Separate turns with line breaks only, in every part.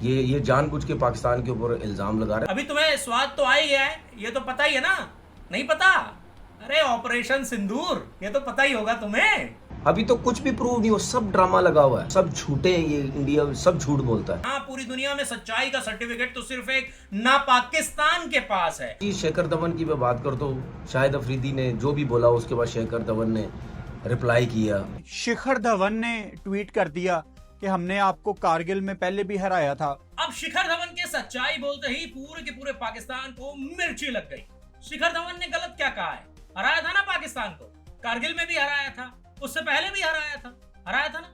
ये जानबूझ के पाकिस्तान के ऊपर इल्जाम लगा रहे हैं।
अभी तुम्हें स्वाद तो आ ही गया है, ये तो पता ही है ना? नहीं पता? अरे ऑपरेशन सिंदूर, ये तो पता ही होगा तुम्हें।
अभी तो कुछ भी प्रूव नहीं हो, सब ड्रामा लगा हुआ है, सब झूठे हैं, ये इंडिया सब झूठ बोलता है।
हाँ, पूरी दुनिया में सच्चाई का सर्टिफिकेट तो सिर्फ एक ना पाकिस्तान के पास है।
शेखर धवन की मैं बात कर तो शाहिद अफरीदी ने जो भी बोला उसके बाद शेखर धवन ने रिप्लाई किया।
शिखर धवन ने ट्वीट कर दिया कि हमने आपको कारगिल में पहले भी हराया था।
अब शिखर धवन के सच्चाई बोलते ही पूरे के पूरे पाकिस्तान को मिर्ची लग गई। शिखर धवन ने गलत क्या कहा है? हराया था ना पाकिस्तान को, कारगिल में भी हराया था, उससे पहले भी हराया था ना?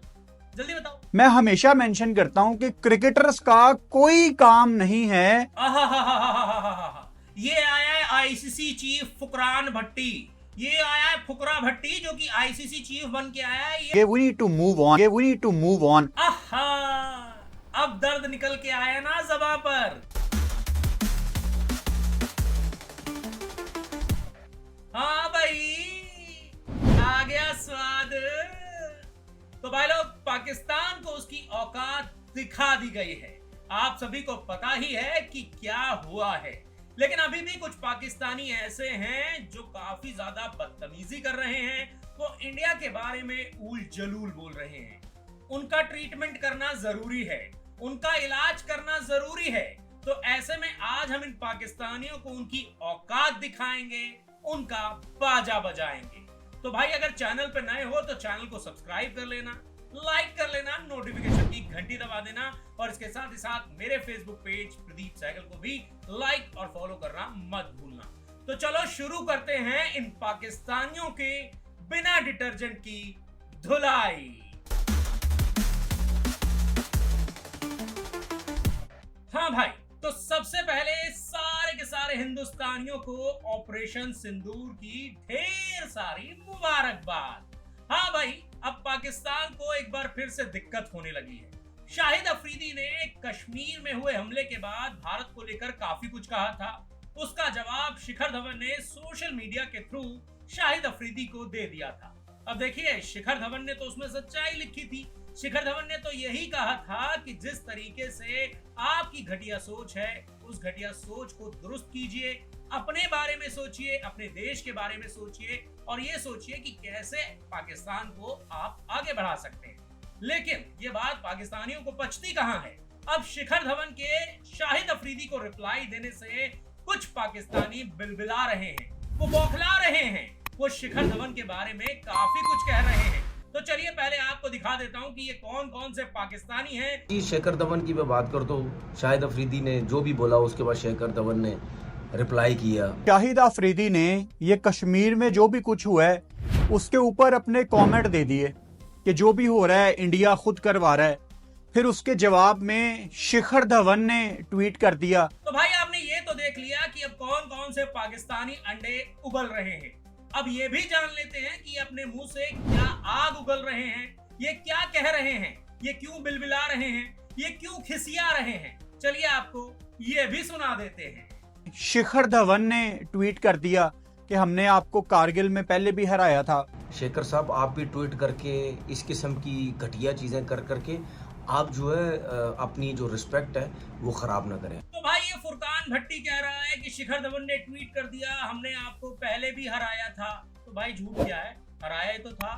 जल्दी बताओ।
मैं हमेशा मेंशन करता हूं कि क्रिकेटर्स का कोई काम नहीं है।
ये आया है आईसीसी चीफ फुकरान भट्टी, ये आया है फुकरा भट्टी जो कि आईसीसी चीफ बन के आया है। ये
We need to move on. We need to move on.
अब दर्द निकल के आया ना ज़बां पर। हाँ भाई, आ गया स्वाद। तो भाई लोग, पाकिस्तान को उसकी औकात दिखा दी गई है। आप सभी को पता ही है कि क्या हुआ है, लेकिन अभी भी कुछ पाकिस्तानी ऐसे हैं जो काफी ज्यादा बदतमीजी कर रहे हैं। वो इंडिया के बारे में ऊल जलूल बोल रहे हैं। उनका ट्रीटमेंट करना जरूरी है, उनका इलाज करना जरूरी है। तो ऐसे में आज हम इन पाकिस्तानियों को उनकी औकात दिखाएंगे, उनका बाजा बजाएंगे। तो भाई, अगर चैनल पे नए हो तो चैनल को सब्सक्राइब कर लेना, लाइक कर लेना, नोटिफिकेशन की घंटी दबा देना, और इसके साथ ही साथ मेरे फेसबुक पेज प्रदीप सहगल को भी लाइक और फॉलो करना मत भूलना। तो चलो शुरू करते हैं इन पाकिस्तानियों के बिना डिटर्जेंट की धुलाई। हाँ भाई, तो सबसे पहले सारे के सारे हिंदुस्तानियों को ऑपरेशन सिंदूर की ढेर सारी मुबारकबाद। हाँ भाई, अब पाकिस्तान को एक बार फिर से दिक्कत होने लगी है। शाहिद अफरीदी ने कश्मीर में हुए हमले के बाद भारत को लेकर काफी कुछ कहा था। उसका जवाब शिखर धवन ने सोशल मीडिया के थ्रू शाहिद अफरीदी को दे दिया था। अब देखिए, शिखर धवन ने तो उसमें सच्चाई लिखी थी। शिखर धवन ने तो यही कहा था कि जिस तरीके से आपकी घटिया सोच है, उस घटिया सोच को दुरुस्त कीजिए, अपने बारे में सोचिए, अपने देश के बारे में सोचिए, और ये सोचिए कि कैसे पाकिस्तान को आप आगे बढ़ा सकते हैं। लेकिन ये बात पाकिस्तानियों को पचती कहां है। अब शिखर धवन के शाहिद अफरीदी को रिप्लाई देने से कुछ पाकिस्तानी बिलबिला रहे हैं, वो बौखला रहे हैं, वो शिखर धवन के बारे में काफी कुछ कह रहे हैं। तो चलिए पहले आपको दिखा देता हूं कि ये कौन कौन से पाकिस्तानी हैं।
शेखर धवन की मैं बात कर तो शाहिद अफरीदी ने जो भी बोला उसके बाद शेखर धवन ने रिप्लाई किया।
शाहिद अफरीदी ने ये कश्मीर में जो भी कुछ हुआ है उसके ऊपर अपने कमेंट दे दिए कि जो भी हो रहा है इंडिया खुद करवा रहा है। फिर उसके जवाब में शिखर धवन ने ट्वीट कर दिया।
तो भाई, आपने ये तो देख लिया कि अब कौन कौन से पाकिस्तानी अंडे उबल रहे हैं। अब ये भी जान लेते हैं कि अपने मुंह से क्या आग उगल रहे हैं, ये क्या कह रहे हैं, ये क्यों बिलबिला रहे हैं, ये क्यों खिसिया रहे हैं। चलिए आपको ये भी सुना देते हैं।
शिखर धवन ने ट्वीट कर दिया कि हमने आपको कारगिल में पहले भी हराया था।
शेखर साहब, आप भी ट्वीट करके इस किस्म की घटिया चीजें कर करके आप जो है अपनी जो रिस्पेक्ट है वो खराब ना करें।
तो भाई, ये फुरकान भट्टी कह रहा है कि शिखर धवन ने ट्वीट कर दिया हमने आपको पहले भी हराया था। तो भाई, झूठ क्या है, हराया ही तो था।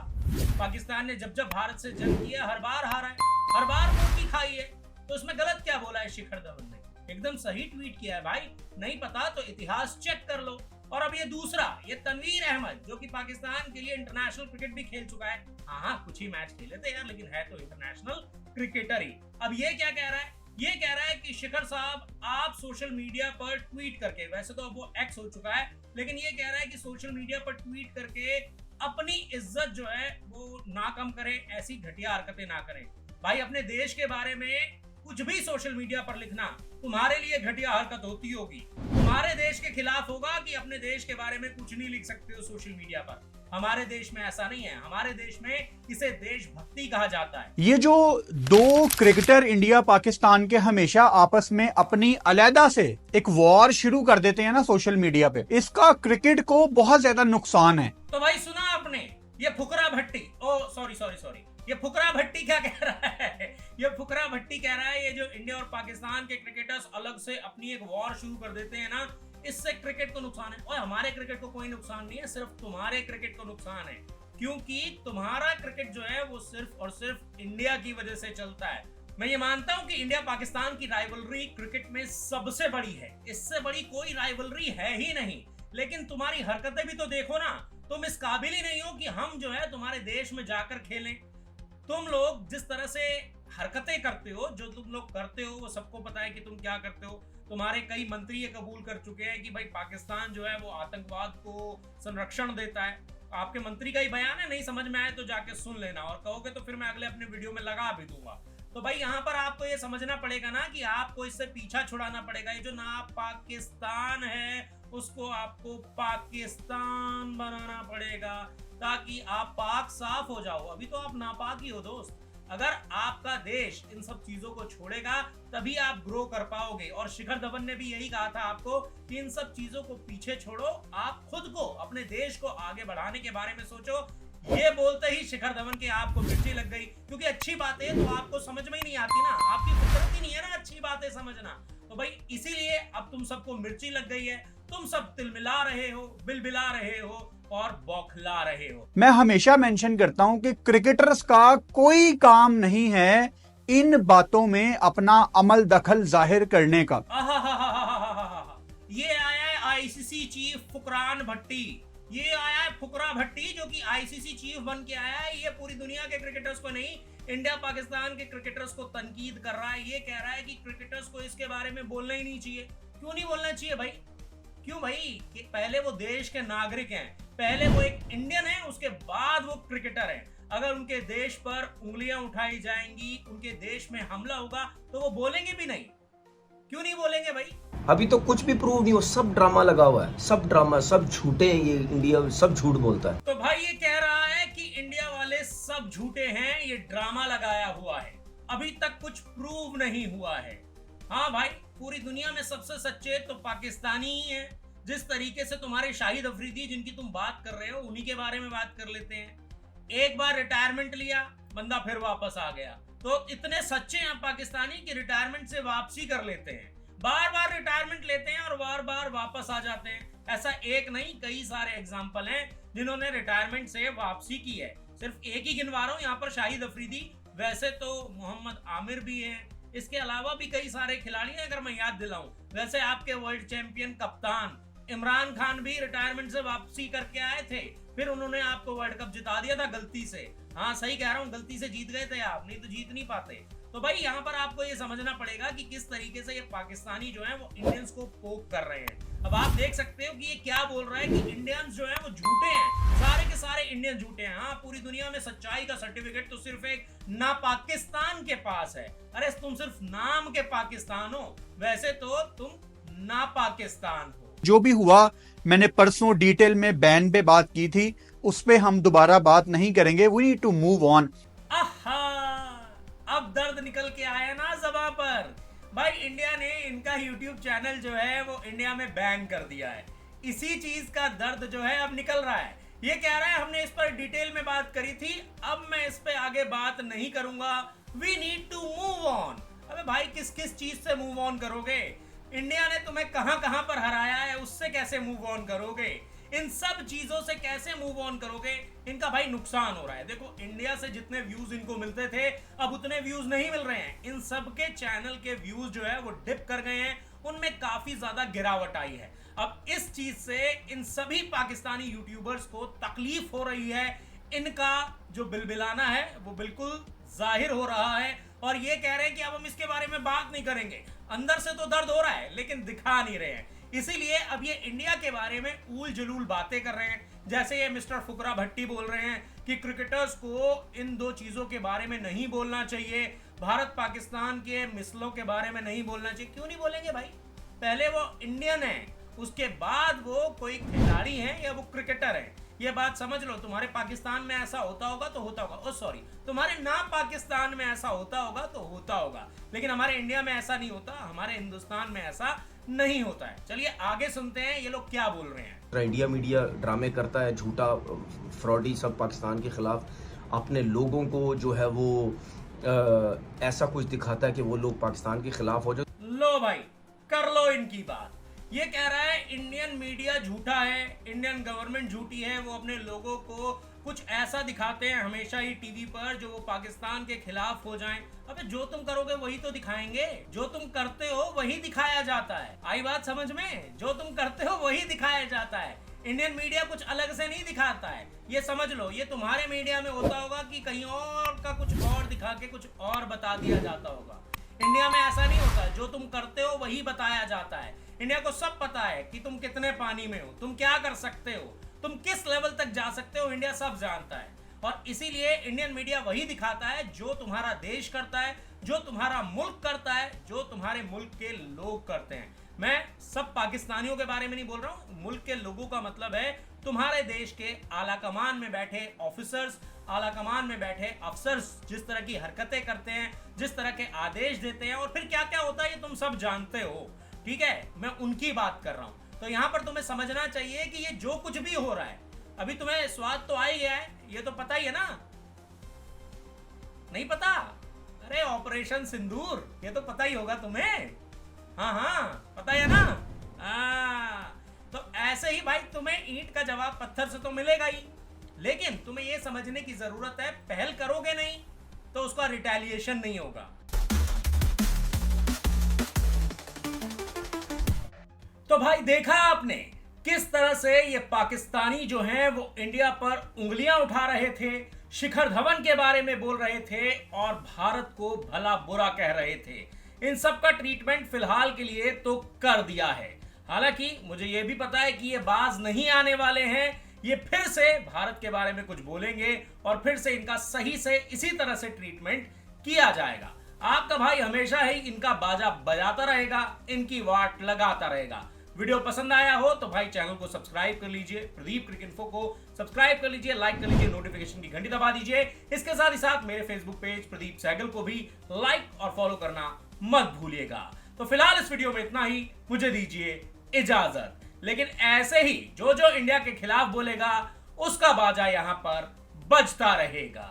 पाकिस्तान ने जब जब भारत से जंग किया हर बार हारा है, हर बार मोटी खाई है। तो उसमें गलत क्या बोला है शिखर धवन ने? एकदम सही ट्वीट किया है भाई। नहीं पता तो इतिहास चेक कर लो। और अब ये दूसरा, ये तनवीर अहमद जो कि पाकिस्तान के लिए इंटरनेशनल क्रिकेट भी खेल चुका है। हाँ, कुछ ही मैच खेले थे यार, लेकिन है तो इंटरनेशनल क्रिकेटर ही। अब ये क्या कह रहा है? ये कह रहा है कि शिखर साहब, आप सोशल मीडिया पर ट्वीट करके, वैसे तो अब वो एक्स हो चुका है, लेकिन ये कह रहा है कि सोशल मीडिया पर ट्वीट करके अपनी इज्जत जो है वो ना कम करें, ऐसी घटिया हरकतें ना करें। भाई, अपने देश के बारे में कुछ भी सोशल मीडिया पर लिखना तुम्हारे लिए घटिया हरकत होती होगी, तुम्हारे देश के खिलाफ होगा कि अपने देश के बारे में कुछ नहीं लिख सकते हो सोशल मीडिया पर। हमारे देश में ऐसा नहीं है। हमारे देश में इसे देशभक्ति कहा जाता है।
ये जो दो क्रिकेटर इंडिया पाकिस्तान के हमेशा आपस में अपनी अलहदा से एक वॉर शुरू कर देते हैं ना सोशल मीडिया पे, इसका क्रिकेट को बहुत ज्यादा नुकसान है।
तो भाई, सुना आपने, ये फुकरा भट्टी, ओ सॉरी, ये फुकरा भट्टी क्या कह रहा है? ये फुकरा भट्टी कह रहा है ये जो इंडिया और पाकिस्तान के क्रिकेटर्स अलग से अपनी एक वॉर शुरू कर देते हैं ना, इससे क्रिकेट को नुकसान है। और हमारे क्रिकेट को कोई नुकसान नहीं है, सिर्फ तुम्हारे क्रिकेट को नुकसान है, क्योंकि तुम्हारा क्रिकेट जो है वो सिर्फ और सिर्फ इंडिया की वजह से चलता है। मैं ये मानता हूं कि इंडिया पाकिस्तान की राइवलरी क्रिकेट में सबसे बड़ी है, इससे बड़ी कोई राइवलरी है ही नहीं। लेकिन तुम्हारी हरकतें भी तो देखो ना, तुम इस काबिल ही नहीं हो कि हम जो है तुम्हारे देश में जाकर खेलें। तुम लोग जिस तरह से हरकतें करते हो, जो तुम लोग करते हो, वो सबको पता है कि तुम क्या करते हो। तुम्हारे कई मंत्री ये कबूल कर चुके हैं कि भाई पाकिस्तान जो है वो आतंकवाद को संरक्षण देता है। आपके मंत्री का ही बयान है, नहीं समझ में आए तो जाके सुन लेना, और कहोगे तो फिर मैं अगले अपने वीडियो में लगा भी दूंगा। तो भाई यहाँ पर आपको ये समझना पड़ेगा ना कि आपको इससे पीछा छुड़ाना पड़ेगा। ये जो ना पाकिस्तान है उसको आपको पाकिस्तान बनाना पड़ेगा, ताकि आप पाक साफ हो जाओ। अभी तो आप नापाक ही हो दोस्त। अगर आपका देश इन सब चीजों को छोड़ेगा तभी आप ग्रो कर पाओगे। और शिखर धवन ने भी यही कहा था आपको कि इन सब चीजों को पीछे छोड़ो, आप खुद को, अपने देश को आगे बढ़ाने के बारे में सोचो। ये बोलते ही शिखर धवन के आपको मिर्ची लग गई, क्योंकि अच्छी बातें तो आपको समझ में ही नहीं आती ना, आपकी फितरत ही नहीं है ना अच्छी बातें समझना। तो भाई इसीलिए अब तुम सबको मिर्ची लग गई है, तुम सब तिलमिला रहे हो, बिलबिला रहे हो और बौखला रहे हो।
मैं हमेशा मेंशन करता हूं कि क्रिकेटर्स का कोई काम नहीं है इन बातों में अपना अमल दखल जाहिर करने का।
ये आया है आईसीसी चीफ फुकरान भट्टी, ये आया है फुकरा भट्टी जो कि आईसीसी चीफ बन के आया है। ये पूरी दुनिया के क्रिकेटर्स को नहीं, इंडिया पाकिस्तान के क्रिकेटर्स को तनकीद कर रहा है। ये कह रहा है कि क्रिकेटर्स को इसके बारे में बोलना ही नहीं चाहिए। क्यों नहीं बोलना चाहिए भाई? क्यों भाई? कि पहले वो देश के नागरिक हैं, पहले वो एक इंडियन है, उसके बाद वो क्रिकेटर है। अगर उनके देश पर उंगलियां उठाई जाएंगी, उनके देश में हमला होगा, तो वो बोलेंगे भी नहीं। क्यों नहीं बोलेंगे भाई?
अभी तो कुछ भी प्रूव नहीं हो, सब ड्रामा लगा हुआ है, सब ड्रामा, सब झूठे हैं। ये इंडिया सब झूठ बोलता है।
तो भाई ये कह रहा है कि इंडिया वाले सब झूठे हैं, ये ड्रामा लगाया हुआ है, अभी तक कुछ प्रूव नहीं हुआ है। हाँ भाई, पूरी दुनिया में सबसे सच्चे तो पाकिस्तानी ही हैं। जिस तरीके से तुम्हारे शाहिद अफरीदी जिनकी तुम बात कर रहे हो, उन्हीं के बारे में बात कर लेते हैं। एक बार रिटायरमेंट लिया बंदा, फिर वापस आ गया। तो इतने सच्चे हैं पाकिस्तानी कि रिटायरमेंट से वापसी कर लेते हैं, बार बार रिटायरमेंट लेते हैं और बार बार वापस आ जाते हैं। ऐसा एक नहीं, कई सारे एग्जाम्पल हैं जिन्होंने रिटायरमेंट से वापसी की है। सिर्फ एक ही गिनवा रहा हूं यहाँ पर, शाहिद अफरीदी। वैसे तो मोहम्मद आमिर भी हैं, इसके अलावा भी कई सारे खिलाड़ी हैं अगर मैं याद दिलाऊं। वैसे आपके वर्ल्ड चैंपियन कप्तान इमरान खान भी रिटायरमेंट से वापसी करके आए थे, फिर उन्होंने आपको वर्ल्ड कप जिता दिया था गलती से। हाँ सही कह रहा हूँ, गलती से जीत गए थे आप, नहीं तो जीत नहीं पाते। तो भाई यहाँ पर आपको ये समझना पड़ेगा कि किस तरीके से ये पाकिस्तानी जो है वो इंडियंस को पोक कर रहे हैं। अब आप देख सकते हो कि ये क्या बोल रहा है कि इंडियंस जो है वो झूठे हैं, सारे के सारे इंडियन झूठे हैं। हाँ, पूरी दुनिया में सच्चाई का सर्टिफिकेट तो सिर्फ एक ना पाकिस्तान के पास है। अरे तुम सिर्फ नाम के पाकिस्तान हो, वैसे तो तुम ना पाकिस्तान हो।
जो भी हुआ, मैंने परसों डिटेल में बैन पे बात की थी, उस पे हम दोबारा बात नहीं करेंगे। We need to move on.
अब दर्द निकल के आया ना ज़बां पर। भाई इंडिया ने इनका YouTube चैनल जो है वो इंडिया में बैन कर दिया है। इसी चीज का दर्द जो है अब निकल रहा है। ये कह रहा है हमने इस पर डिटेल में बात करी थी, अब मैं इस पे आगे बात नहीं करूंगा। We need to move on. अबे भाई किस किस चीज से मूव ऑन करोगे? इंडिया ने तुम्हें कहां कहां पर हराया है, उससे कैसे मूव ऑन करोगे? इन सब चीजों से कैसे मूव ऑन करोगे? इनका भाई नुकसान हो रहा है। देखो, इंडिया से जितने व्यूज इनको मिलते थे अब उतने व्यूज नहीं मिल रहे हैं। इन सब के चैनल के व्यूज जो है वो डिप कर गए हैं, उनमें काफी ज्यादा गिरावट आई है। अब इस चीज से इन सभी पाकिस्तानी यूट्यूबर्स को तकलीफ हो रही है। इनका जो बिलबिलाना है वो बिल्कुल जाहिर हो रहा है और ये कह रहे हैं कि अब हम इसके बारे में बात नहीं करेंगे। अंदर से तो दर्द हो रहा है लेकिन दिखा नहीं रहे हैं, इसीलिए अब ये इंडिया के बारे में ऊल जलूल बातें कर रहे हैं। जैसे ये मिस्टर फुकरा भट्टी बोल रहे हैं कि क्रिकेटर्स को इन दो चीजों के बारे में नहीं बोलना चाहिए, भारत पाकिस्तान के मिसलों के बारे में नहीं बोलना चाहिए। क्यों नहीं बोलेंगे भाई? पहले वो इंडियन है, उसके बाद वो कोई खिलाड़ी है या वो क्रिकेटर है। ये बात समझ लो। तुम्हारे पाकिस्तान में ऐसा होता होगा तो होता होगा, सॉरी, तुम्हारे ना पाकिस्तान में ऐसा होता होगा तो होता होगा, लेकिन हमारे इंडिया में ऐसा नहीं होता, हमारे हिंदुस्तान में ऐसा नहीं होता है। चलिए आगे सुनते हैं ये लोग क्या बोल रहे हैं।
इंडिया मीडिया ड्रामे करता है, झूठा फ्रॉडी सब पाकिस्तान के खिलाफ। अपने लोगों को जो है वो ऐसा कुछ दिखाता है कि वो लोग पाकिस्तान के खिलाफ हो जाए।
लो भाई, कर लो इनकी बात। ये कह रहा है इंडियन मीडिया झूठा है, इंडियन गवर्नमेंट झूठी है, वो अपने लोगों को कुछ ऐसा दिखाते हैं हमेशा ही टीवी पर जो वो पाकिस्तान के खिलाफ हो जाएं। अबे जो तुम करोगे वही तो दिखाएंगे, जो तुम करते हो वही दिखाया जाता है। आई बात समझ में? जो तुम करते हो वही दिखाया जाता है। इंडियन मीडिया कुछ अलग से नहीं दिखाता है, ये समझ लो। ये तुम्हारे मीडिया में होता होगा कि कहीं और का कुछ और दिखा के कुछ और बता दिया जाता होगा। इंडिया में ऐसा नहीं होता, जो तुम करते हो वही बताया जाता है। इंडिया को सब पता है कि तुम कितने पानी में हो, तुम क्या कर सकते हो, तुम किस लेवल तक जा सकते हो, इंडिया सब जानता है। और इसीलिए इंडियन मीडिया वही दिखाता है जो तुम्हारा देश करता है, जो तुम्हारा मुल्क करता है, जो तुम्हारे मुल्क के लोग करते हैं। मैं सब पाकिस्तानियों के बारे में नहीं बोल रहा हूँ, मुल्क के लोगों का मतलब है तुम्हारे देश के आला कमान में बैठे ऑफिसर्स, आला कमान में बैठे अफसर्स जिस तरह की हरकतें करते हैं, जिस तरह के आदेश देते हैं और फिर क्या क्या होता है ये तुम सब जानते हो। ठीक है, मैं उनकी बात कर रहा हूं। तो यहां पर तुम्हें समझना चाहिए कि ये जो कुछ भी हो रहा है, अभी तुम्हें स्वाद तो आ ही गया है, ये तो पता ही है ना? नहीं पता? अरे ऑपरेशन सिंदूर, ये तो पता ही होगा तुम्हें। हाँ हाँ, पता है ना? तो ऐसे ही भाई तुम्हें ईंट का जवाब पत्थर से तो मिलेगा ही, लेकिन तुम्हें यह समझने की जरूरत है, पहल करोगे नहीं तो उसका रिटेलिएशन नहीं होगा। तो भाई देखा आपने किस तरह से ये पाकिस्तानी जो हैं वो इंडिया पर उंगलियां उठा रहे थे, शिखर धवन के बारे में बोल रहे थे और भारत को भला बुरा कह रहे थे। इन सब का ट्रीटमेंट फिलहाल के लिए तो कर दिया है। हालांकि मुझे ये भी पता है कि ये बाज नहीं आने वाले हैं, ये फिर से भारत के बारे में कुछ बोलेंगे और फिर से इनका सही से इसी तरह से ट्रीटमेंट किया जाएगा। आपका भाई हमेशा ही इनका बाजा बजाता रहेगा, इनकी वाट लगाता रहेगा। वीडियो पसंद आया हो तो भाई चैनल को सब्सक्राइब कर लीजिए, प्रदीप क्रिक इन्फो को सब्सक्राइब कर लीजिए, लाइक कर लीजिए, नोटिफिकेशन की घंटी दबा दीजिए। इसके साथ ही साथ मेरे फेसबुक पेज प्रदीप सहगल को भी लाइक और फॉलो करना मत भूलिएगा। तो फिलहाल इस वीडियो में इतना ही, मुझे दीजिए इजाजत। लेकिन ऐसे ही जो जो इंडिया के खिलाफ बोलेगा उसका बाजा यहां पर बजता रहेगा।